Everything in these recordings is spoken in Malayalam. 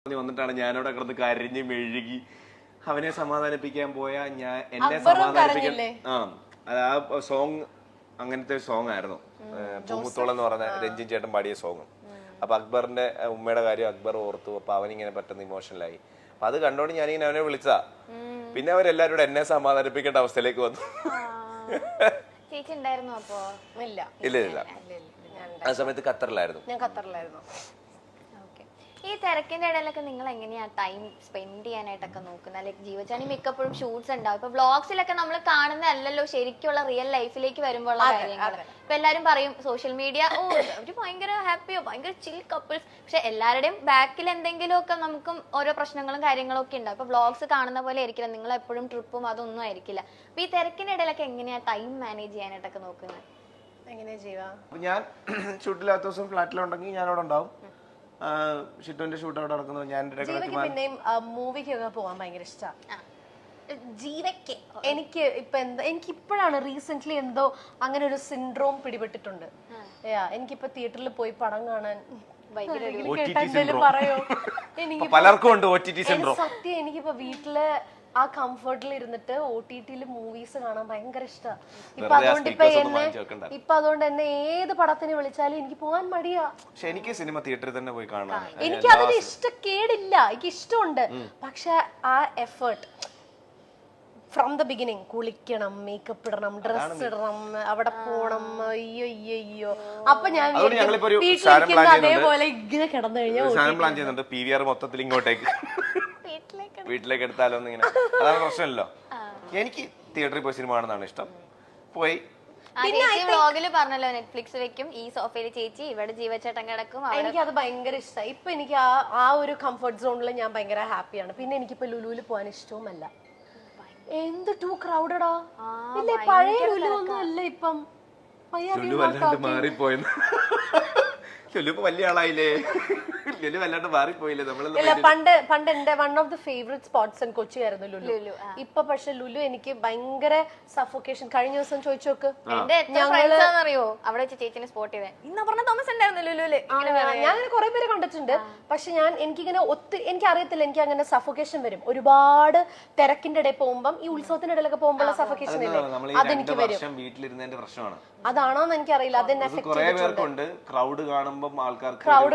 വന്നിട്ടാണ് ഞാനവിടെ കിടന്ന് കരഞ്ഞ് മെഴുകി അവനെ സമാധാനിപ്പിക്കാൻ പോയാ ഞാൻ എന്നെ സമാധാനിപ്പിക്കാൻ ആ സോങ് അങ്ങനത്തെ സോങ് ആയിരുന്നു. പൂമുത്തോളം എന്ന് പറഞ്ഞ രഞ്ജിൻ ചേട്ടൻ പാടിയ സോങ്. അപ്പൊ അക്ബറിന്റെ ഉമ്മയുടെ കാര്യം അക്ബർ ഓർത്തു. അപ്പൊ അവനിങ്ങനെ പെട്ടെന്ന് ഇമോഷണലായി. അപ്പൊ അത് കണ്ടോണ്ട് ഞാനിങ്ങനെ അവനെ വിളിച്ചാ. പിന്നെ അവരെല്ലാരും കൂടെ എന്നെ സമാധാനിപ്പിക്കേണ്ട അവസ്ഥയിലേക്ക് വന്നു. ഇല്ല ആ സമയത്ത് ഖത്തറിലായിരുന്നു. ഈ തിരക്കിന്റെ ഇടയിലൊക്കെ നിങ്ങൾ എങ്ങനെയാ ടൈം സ്പെൻഡ് ചെയ്യാനായിട്ടൊക്കെ നോക്കുന്നത്? ലൈക്ക് ജീവചാണി മിക്കപ്പോഴും ഷൂട്ട്സ് ഉണ്ടാവും. ഇപ്പൊ വ്ളോഗ്സിലൊക്കെ നമ്മൾ കാണുന്നതല്ലല്ലോ ശരിക്കുള്ള റിയൽ ലൈഫിലേക്ക് വരുമ്പോഴുള്ള കാര്യങ്ങൾ. ഇപ്പൊ എല്ലാരും പറയും സോഷ്യൽ മീഡിയ അവര് ഭയങ്കര ഹാപ്പിയോ ഭയങ്കര ചിൽ കപ്പിൾസ്. പക്ഷെ എല്ലാവരുടെയും ബാക്കിൽ എന്തെങ്കിലുമൊക്കെ നമുക്കും ഓരോ പ്രശ്നങ്ങളും കാര്യങ്ങളും ഒക്കെ ഉണ്ടാവും. ഇപ്പൊ വ്ളോഗ്സ് കാണുന്ന പോലെ ആയിരിക്കില്ല, നിങ്ങൾ എപ്പോഴും ട്രിപ്പും അതൊന്നും ആയിരിക്കില്ല. അപ്പൊ ഈ തിരക്കിന്റെ ഇടയിലൊക്കെ എങ്ങനെയാ ടൈം മാനേജ് ചെയ്യാനായിട്ടൊക്കെ നോക്കുന്നത്? എങ്ങനെയാ ചെയ്യുക? ഞാൻ ഷൂട്ടില്ലാത്ത ദിവസം ഫ്ലാറ്റിലുണ്ടെങ്കിൽ ഞാൻ അവിടെ ഉണ്ടാവും. ഷിറ്റുവിന്റെ ഷൂട്ട് അവിടെ നടക്കുന്നത്. ഞാൻ പിന്നെയും മൂവിക്കൊക്കെ പോവാൻ ഭയങ്കര ഇഷ്ടമാണ്. ജീവയ്ക്ക് എനിക്ക് ഇപ്പൊ എന്താ എനിക്ക് ഇപ്പോഴാണ് റീസെന്റ് എന്തോ അങ്ങനെ ഒരു സിൻഡ്രോം പിടിപെട്ടിട്ടുണ്ട്. എനിക്കിപ്പോ തിയേറ്ററിൽ പോയി പടം കാണാൻ പറയോ? എനിക്ക് സത്യം എനിക്കിപ്പോ വീട്ടില് ആ കംഫർട്ടിൽ ഇരുന്നിട്ട് OTT മൂവീസ് കാണാൻ ഭയങ്കര ഇഷ്ടമാണ്. ഇപ്പൊ അതുകൊണ്ട് എന്നെ ഏത് പടത്തിന് വിളിച്ചാലും എനിക്ക് പോകാൻ മടിയാ. പക്ഷെ എനിക്ക് സിനിമ തിയേറ്ററിൽ തന്നെ പോയി കാണാൻ എനിക്ക് അതിന് ഇഷ്ടക്കേടില്ല, എനിക്ക് ഇഷ്ടമുണ്ട്. പക്ഷെ ആ എഫേർട്ട് ഫ്രം ദ ബിഗിനിങ്, കുളിക്കണം, മേക്കപ്പ് ഇടണം, ഡ്രസ് ഇടണം, അവിടെ പോണം, അയ്യോ. അപ്പൊ ഞാൻ വീട്ടിലിരിക്കുന്ന അതേപോലെ ഇങ്ങനെ കിടന്നു കഴിഞ്ഞാൽ PVR മൊത്തത്തിൽ ഇങ്ങോട്ടേക്ക് വീട്ടിലേക്ക് എടുത്താലോ ഇങ്ങനെ. അതാണ് പ്രശ്നമല്ലോ. എനിക്ക് തിയേറ്ററിൽ പോയി സിനിമ കാണുന്നതാണ് ഇഷ്ടം. പോയി പറഞ്ഞല്ലോ നെറ്റ്ഫ്ലിക്സ് വെക്കും, ഈ സോഫയിൽ ചേച്ചി ഇവിടെ ജീവച്ചേട്ടൻ കിടക്കും. എനിക്ക് അത് ഭയങ്കര ഇഷ്ടമായി. ഇപ്പൊ എനിക്ക് ആ ഒരു കംഫർട്ട് സോണിൽ ഞാൻ ഭയങ്കര ഹാപ്പിയാണ്. പിന്നെ എനിക്കിപ്പോ ലുലുവിൽ പോകാൻ ഇഷ്ടവുമല്ല. എന്ത് ടൂ ക്രൗഡഡാ. ഇല്ലേ പഴയ ലുലു ഒന്നും അല്ല ഇപ്പം. മാറിപ്പോയെന്ന് വലിയ ആളായില്ലേ? പണ്ട് എന്റെ one of the favourite spots in Kochi ആയിരുന്നു ലുലു. ഇപ്പൊ പക്ഷെ ലുലു എനിക്ക് ഭയങ്കര സഫോക്കേഷൻ. കഴിഞ്ഞ ദിവസം ചോദിച്ചോക്ക്, ഞങ്ങളറിയോ അവിടെ ചേച്ചിനെ സ്പോട്ട് ചെയ്തേ ഇന്ന് പറഞ്ഞ തോമസ് ഉണ്ടായിരുന്നു ലുലുല്. ഞാൻ അങ്ങനെ കുറെ പേര് കണ്ടിട്ടുണ്ട്. പക്ഷെ എനിക്കിങ്ങനെ എനിക്ക് അറിയത്തില്ല, എനിക്ക് അങ്ങനെ സഫോക്കേഷൻ വരും. ഒരുപാട് തിരക്കിന്റെ ഇടയിൽ പോകുമ്പം, ഈ ഉത്സവത്തിന്റെ ഇടയിലൊക്കെ പോകുമ്പോൾ സഫോക്കേഷൻ ഇല്ലേ, അതെനിക്ക് വരും. അതാണോന്ന് എനിക്കറിയില്ല. അതെന്നെ ക്രൗഡ്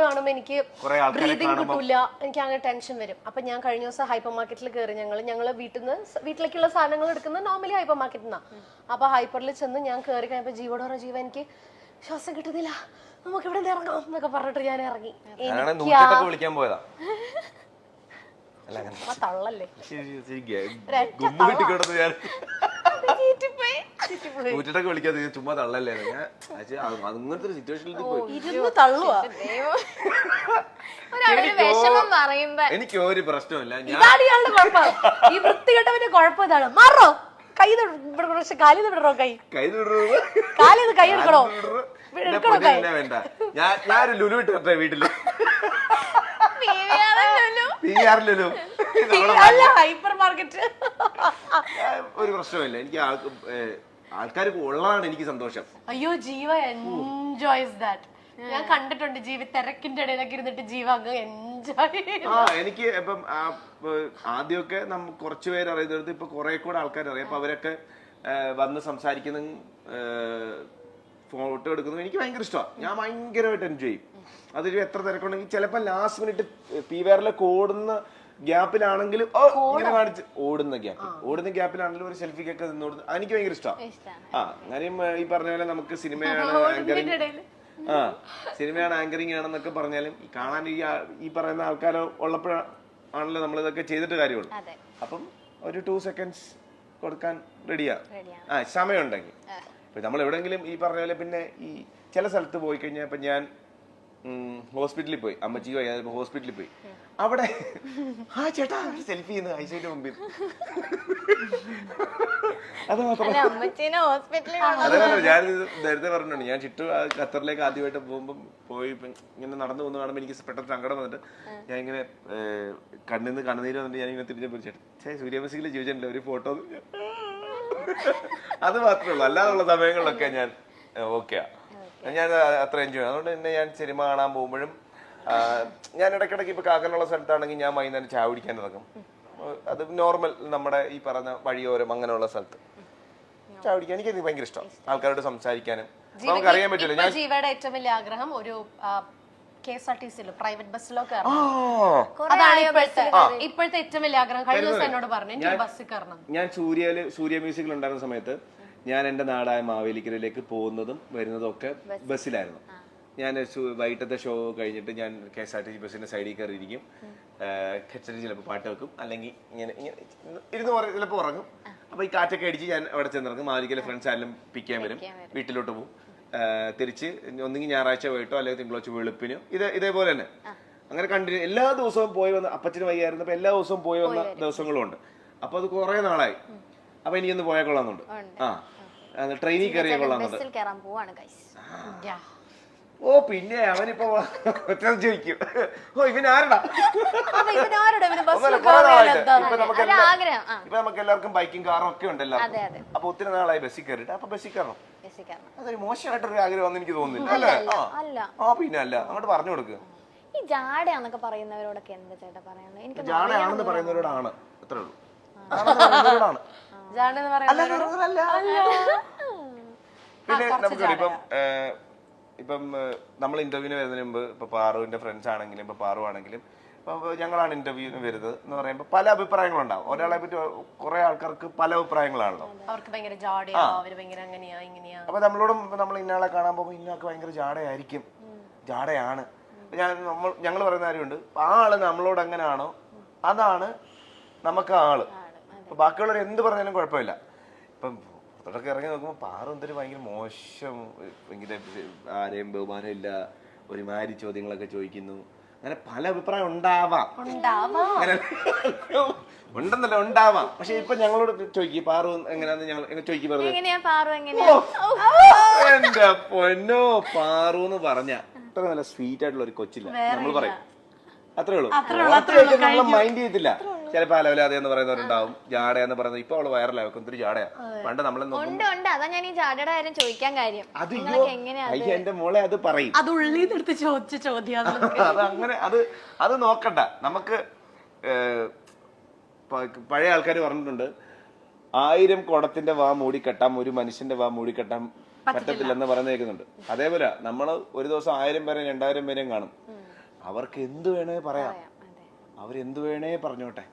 കാണുമ്പോ എനിക്ക് ബ്രീതിങ് കിട്ടൂല, എനിക്ക് അങ്ങനെ ടെൻഷൻ വരും. അപ്പൊ ഞാൻ കഴിഞ്ഞ ദിവസം ഹൈപ്പർ മാർക്കറ്റിൽ കയറി. ഞങ്ങള് വീട്ടിലേക്കുള്ള സാധനങ്ങൾ എടുക്കുന്നത് നോർമലി ഹൈപ്പർ മാർക്കറ്റിൽ നിന്നാ. അപ്പൊ ഹൈപ്പറിൽ ചെന്ന് ഞാൻ കയറി കഴിഞ്ഞപ്പോ ജീവനോറ ജീവ എനിക്ക് ശ്വാസം കിട്ടുന്നില്ല, നമുക്ക് ഇവിടെ ഇറങ്ങാം എന്നൊക്കെ പറഞ്ഞിട്ട് ഞാൻ ഇറങ്ങി. തള്ളല്ലേ ചുമ്മാ തള്ളല്ലേ. അങ്ങനത്തെ ഒരു സിറ്റുവേഷനിൽ എനിക്ക് ഒരു പ്രശ്നമില്ല. ഈ വൃത്തികെട്ടവന്റെ കുഴപ്പം ഇതാണ്. മാറോ കൈ കാലിന്ന് വിടറോ, കൈ കാലിന്ന് കൈ എടുക്കണോ? വേണ്ട, ഞാനൊരു ലുലു ഇട്ടെ വീട്ടില്. ഹൈപ്പർ മാർക്കറ്റ് ഒരു പ്രശ്നമില്ല. എനിക്ക് ആൾക്കാർ ഉള്ളതാണ് എനിക്ക് സന്തോഷം. അയ്യോ ജീവ എൻജോയ്സ് ദാറ്റ്. ഞാൻ കണ്ടിട്ടുണ്ട് ജീവ തിരക്കിന്റെ ഇടയിലൊക്കെ ഇരുന്നിട്ട് ജീവ അങ്ങ് എൻജോയ്. എനിക്ക് ഇപ്പം ആദ്യമൊക്കെ കുറച്ചു പേര് അറിയുന്നത് ഇപ്പൊ കുറെ കൂടെ ആൾക്കാർ അറിയാം. അപ്പൊ അവരൊക്കെ വന്ന് സംസാരിക്കുന്ന ഫോട്ടോ എടുക്കുന്നത് എനിക്ക് ഭയങ്കര ഇഷ്ടമാണ്. ഞാൻ ഭയങ്കരമായിട്ട് എൻജോയ് ചെയ്യും. അതൊരു എത്ര തിരക്കുണ്ടെങ്കിൽ ചിലപ്പോ ലാസ്റ്റ് മിനിറ്റ് PVRലൊക്കെ ഓടുന്ന ഗ്യാപ്പിലാണെങ്കിലും ഇങ്ങനെ കാണിച്ച് ഓടുന്ന ഗ്യാപ്പിലാണെങ്കിലും ഒരു സെൽഫിക്കൊക്കെ നിന്നോടുന്ന എനിക്ക് ഭയങ്കര ഇഷ്ടമാണ്. കാര്യം ഈ പറഞ്ഞ പോലെ നമുക്ക് സിനിമയാണ് ആങ്കറിങ് ആണെന്നൊക്കെ പറഞ്ഞാലും കാണാൻ ഈ പറയുന്ന ആൾക്കാർ ഉള്ളപ്പോഴാണല്ലോ നമ്മളിതൊക്കെ ചെയ്തിട്ട് കാര്യമുള്ളൂ. അപ്പം ഒരു 2 seconds കൊടുക്കാൻ റെഡിയാ സമയമുണ്ടെങ്കിൽ. നമ്മൾ എവിടെയെങ്കിലും ഈ പറഞ്ഞ പോലെ പിന്നെ ഈ ചില സ്ഥലത്ത് പോയി കഴിഞ്ഞാൽ ഇപ്പൊ ഞാൻ ഹോസ്പിറ്റലിൽ പോയി, അമ്മച്ചിക്ക് വയ്യാതെ ഹോസ്പിറ്റലിൽ പോയി, അവിടെ ചേട്ടാ സെൽഫി ചെയ്യുന്ന ഐസിയുടെ മുമ്പിൽ. അത് മാത്രമല്ല ഞാൻ നേരത്തെ പറഞ്ഞിട്ടുണ്ട്, ഞാൻ ചുറ്റും ഖത്തറിലേക്ക് ആദ്യമായിട്ട് പോയി ഇങ്ങനെ നടന്നു പോകുന്ന കാണുമ്പോൾ എനിക്ക് പെട്ടെന്ന് സങ്കടം വന്നിട്ട് ഞാൻ ഇങ്ങനെ കണ്ണിന്ന് കണ്ണുനീര് വന്നിട്ട് ഞാൻ ഇങ്ങനെ തിരിഞ്ഞ ചേട്ടാ സൂര്യവംശിയിലെ ജീവിച്ചിട്ടില്ല ഒരു ഫോട്ടോ. അത് മാത്രമേ ഉള്ളൂ. അല്ലാതുള്ള സമയങ്ങളിലൊക്കെ ഞാൻ ഓക്കെയാ, ഞാൻ അത്ര എൻജോയ് ചെയ്യും. അതുകൊണ്ട് തന്നെ ഞാൻ സിനിമ കാണാൻ പോകുമ്പോഴും ഞാൻ ഇടയ്ക്കിടയ്ക്ക് ഇപ്പൊ കാക്കനുള്ള സ്ഥലത്താണെങ്കിൽ ഞാൻ വൈകുന്നേരം ചായ കുടിക്കാൻ ഇറങ്ങും. അത് നോർമൽ നമ്മുടെ ഈ പറഞ്ഞ വഴിയോരം അങ്ങനെയുള്ള സ്ഥലത്ത് ചായ കുടിക്കാൻ എനിക്ക് ഭയങ്കര ഇഷ്ടം. ആൾക്കാരോട് സംസാരിക്കാനും നമുക്ക് അറിയാൻ പറ്റില്ല. ഞാൻ ജീവയുടെ ഏറ്റവും വലിയ ആഗ്രഹം ഒരു KSRTC പ്രൈവറ്റ് ബസ്സിലോ കയറണം. അതാണ് ഇപ്പോഴത്തെ ഏറ്റവും വലിയ ആഗ്രഹം. കഴിഞ്ഞ ദിവസം എന്നോട് പറഞ്ഞു എനിക്ക് ബസ്സിൽ കയറണം. ഞാൻ സൂര്യ മ്യൂസിക്കിൽ ഉണ്ടായിരുന്ന സമയത്ത് ഞാൻ എന്റെ നാടായ മാവേലിക്കരയിലേക്ക് പോകുന്നതും വരുന്നതും ഒക്കെ ബസ്സിലായിരുന്നു. ഞാൻ വൈകിട്ടത്തെ ഷോ കഴിഞ്ഞിട്ട് ഞാൻ KSRTC ബസ്സിന്റെ സൈഡിൽ കയറിയിരിക്കും. കച്ചേരി ചിലപ്പോൾ പാട്ട് വെക്കും, അല്ലെങ്കിൽ ഇങ്ങനെ ഇരുന്ന് ചിലപ്പോൾ ഉറങ്ങും. അപ്പൊ ഈ കാറ്റൊക്കെ അടിച്ച് ഞാൻ അവിടെ ചെന്നിറങ്ങും. മാവേലിക്കലെ ഫ്രണ്ട്സ് ആരെങ്കിലും പിക്ക് ചെയ്യാൻ വരും, വീട്ടിലോട്ട് പോകും. തിരിച്ച് ഒന്നെങ്കിൽ ഞായറാഴ്ച പോയിട്ടോ അല്ലെങ്കിൽ തിങ്കളാഴ്ച വെളുപ്പിനോ ഇതേപോലെ തന്നെ അങ്ങനെ കണ്ടിന്യൂ എല്ലാ ദിവസവും പോയി വന്ന. അപ്പച്ചന് വയ്യായിരുന്നപ്പോ എല്ലാ ദിവസവും പോയി വന്ന ദിവസങ്ങളും ഉണ്ട്. അപ്പൊ അത് കുറെ നാളായി. അപ്പൊ എനിക്കൊന്ന് പോയാൽ കൊള്ളാന്നുണ്ട്. ട്രെയിനിൽ കയറിയാൽ കൊള്ളാന്നുണ്ട്. ഓ പിന്നെ അവനിപ്പോ ചോദിക്കും, ഓ ഇവൻ ആരടാ. ഇപ്പൊ നമുക്ക് എല്ലാവർക്കും ബൈക്കും കാറും ഒക്കെ ഉണ്ടല്ലോ. അപ്പൊ ഒത്തിരി നാളായി ബസ്സിൽ കയറിയിട്ട് അപ്പൊ ബസ്സിൽ കയറണം. അതൊരു മോശമായിട്ടൊരു ആഗ്രഹം എനിക്ക് തോന്നുന്നില്ല അല്ലേ? പിന്നെ അല്ല, അങ്ങോട്ട് പറഞ്ഞു കൊടുക്കുക. ഈ ജാടയാന്നൊക്കെ പറയുന്നവരോടൊക്കെ എന്താ ചേട്ടാ പറയാനുള്ളത്? എനിക്ക് ജാടയാണെന്ന് പറയുന്നവരോടാണ്, അത്രേ ഉള്ളൂ. പിന്നെ നമുക്ക് ഇപ്പം നമ്മൾ ഇന്റർവ്യൂവിന് വരുന്നതിന് മുമ്പ് ഇപ്പൊ പാറുവിന്റെ ഫ്രണ്ട്സ് ആണെങ്കിലും ഇപ്പൊ പാറു ആണെങ്കിലും ഇപ്പൊ ഞങ്ങളാണ് ഇന്റർവ്യൂവിന് വരുന്നത് എന്ന് പറയുമ്പോൾ പല അഭിപ്രായങ്ങളുണ്ടാവും. ഒരാളെ പറ്റി കുറെ ആൾക്കാർക്ക് പല അഭിപ്രായങ്ങളാണല്ലോ. അവർക്ക് ഭയങ്കര അപ്പൊ നമ്മളോടും നമ്മൾ ഇന്നയാളെ കാണാൻ പോകുമ്പോൾ ഇന്നയാൾക്ക് ഭയങ്കര ജാടയായിരിക്കും, ജാടയാണ്. ഞങ്ങൾ പറയുന്ന കാര്യമുണ്ട്, ആ ആള് നമ്മളോട് എങ്ങനെയാണോ അതാണ് നമുക്ക് ആള്. ഇപ്പൊ ബാക്കിയുള്ളവർ എന്ത് പറഞ്ഞാലും കുഴപ്പമില്ല. ഇപ്പം പുറത്തോട്ടൊക്കെ ഇറങ്ങി നോക്കുമ്പോൾ പാറു എന്തൊരു ഭയങ്കര മോശം, ഭയങ്കര ആരെയും ബഹുമാനം ഇല്ല, ഒരുമാതിരി ചോദ്യങ്ങളൊക്കെ ചോദിക്കുന്നു. അങ്ങനെ പല അഭിപ്രായം ഉണ്ടാവാം, ഉണ്ടെന്നല്ല ഉണ്ടാവാം. പക്ഷെ ഇപ്പൊ ഞങ്ങളോട് ചോദിക്കും പാറു എങ്ങനെയാന്ന് ഞങ്ങൾ ചോദിക്കും. എന്റെ പൊന്നോ, പാറു എന്ന് പറഞ്ഞ അത്ര നല്ല സ്വീറ്റ് ആയിട്ടുള്ള ഒരു കൊച്ചില്ല നമ്മൾ പറയും, അത്രേ ഉള്ളൂ. നമ്മളെ മൈൻഡ് ചെയ്തില്ല. ചിലപ്പോ അലവലാതെ എന്ന് പറയുന്നവരുണ്ടാവും, ജാട എന്ന് പറയുന്നത്. ഇപ്പൊ അവള് വൈറലാവും, ഒത്തിരി ജാടയാ. പണ്ട് നമ്മളെ അതാ ഞാൻ ഈ ജാടയുടെ കാര്യം ചോദിക്കാൻ കാര്യം. അയ്യോ എന്റെ മോളെ അത് പറയും, അത് ഉള്ളിന്ന് ചോദിച്ച ചോദ്യം. അത് അങ്ങനെ അത് നോക്കണ്ട. നമുക്ക് പഴയ ആൾക്കാർ പറഞ്ഞിട്ടുണ്ട്, 1000 കുടത്തിന്റെ വാ മൂടിക്കെട്ടാം, ഒരു മനുഷ്യന്റെ വാ മൂടിക്കെട്ടാൻ പറ്റത്തില്ലെന്ന് പറഞ്ഞു കേൾക്കുന്നുണ്ട്. അതേപോലെ നമ്മള് ഒരു ദിവസം 1000 പേരെയും 2000 പേരെയും കാണും. അവർക്ക് എന്ത് വേണേ പറയാം, അവരെന്ത് വേണേ പറഞ്ഞോട്ടെ.